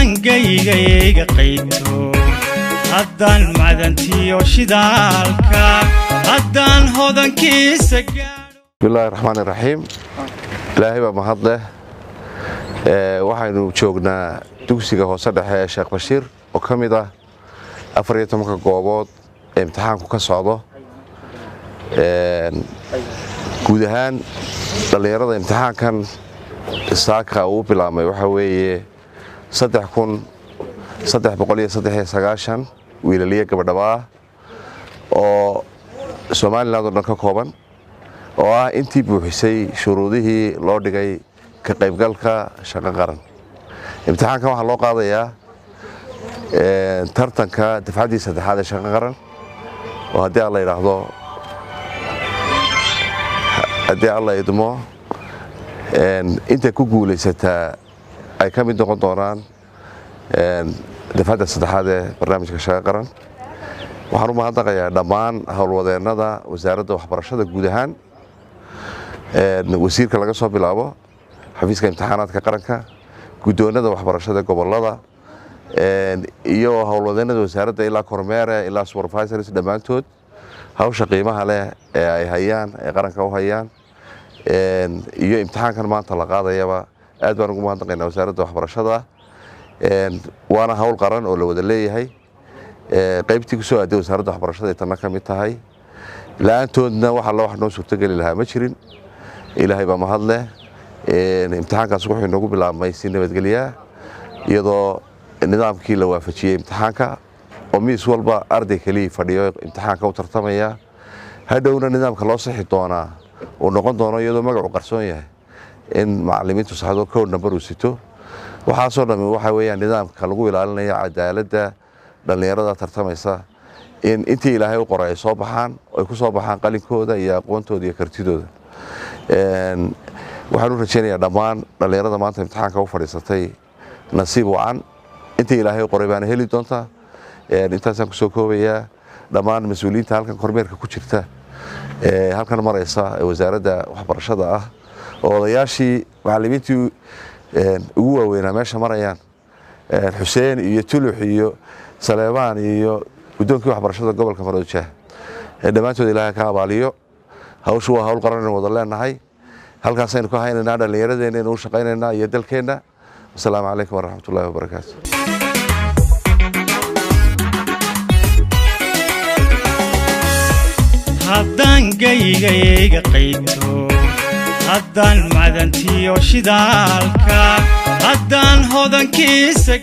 haddaan gaygayga qayto haddaan macdantiyo shidaalka haddaan hodankiisa gaadho. bismillaahi raxmaani raxiim. ilaahay baa mahad leh. waxaynu joognaa dugsiga hoose dhexe ee Sheekh Bashiir oo ka mid ah 14 goobood ee imtixaanku ka socdo. guud ahaan dhalinyarada imtixaankan saaka uu bilaabmay waxa weeye 3393 wiilaliye gabadhaba oo Soomaaliland oo dhan ka kooban oo ah intii buuxisay shuruudihii loo dhigay ka qaybgalka shaqo qaran. imtixaankan waxa loo qaadayaa tartanka dafcadii saddexaad ee shaqo qaran oo haddii la yiraahdo haddii alla idmo inta ku guuleysata ay ka mid noqon doonaan dafcadda saddexaad ee barnaamijka shaqo qaran. waxaan u mahadnaqayaa dhammaan howlwadeennada wasaaradda waxbarashada guud ahaan wasiirka laga soo bilaabo xafiiska imtixaanaadka qaranka guddoonada waxbarashada gobolada iyo howlwadeennada wasaaradda ilaa kormeere ilaa supervisors dhammaantood hawsha qiimaha leh ee ay hayaan ee qaranka u hayaan iyo imtixaankan maanta la qaadayaba aad baan ugu mahadnaqaynaa wasaaradda waxbarashada. waana hawl qaran oo la wada leeyahay qaybtii ku soo aaday wasaaradda waxbarashada ay tan ka mid tahay laantoodna waxa la wax noo suurtagali lahaa ma jirin. ilaahay baa mahad leh. imtixaankaas wuxuu inoogu bilaabmay si nabadgelyo iyadoo nidaamkii la waafajiyay imtixaanka oo miis walba arday kaliya fadhiyo imtixaanka u tartamaya hadhowna nidaamka loo saxi doonaa oo noqon doono iyadoo magacu qarsoon yahay in macallimiintu saxdo code number uu sito. waxaasoo dhammi waxa weeyaan nidaamka lagu ilaalinayo cadaaladda dhalinyarada tartamaysa in intii ilaahay u qoray ay soo baxaan oo ay ku soo baxaan qalinkooda iyo aqoontooda iyo kartidooda. waxaan u rajaynayaa dhammaan dhalinyarada maanta imtixaanka u fadhiisatay nasiib wacan intii ilaahay u qoray baana heli doontaa. intaasaan kusoo koobayaa dhammaan mas-uuliyiinta halkan kormeerka ku jirta halkan maraysa ee wasaaradda waxbarashada ah oo odayaashii macallimiintii ugu waaweynaa meesha marayaan xuseen iyo tulux iyo saleebaan iyo guddoonkii waxbarashada gobolka Maroodijeex dhammaantood ilaahay ka abaaliyo. hawshu waa hawl qaran wada leenahay halkaasaynu ka haynaynaa dhallinyaradeenna inuu shaqaynaynaa iyo dalkeenna. assalaamu calaykum waraxmatullaahi wabarakaatu. haddaan gaygayga qayto haddaan macdantiyo shidaalka haddaan hodankiisa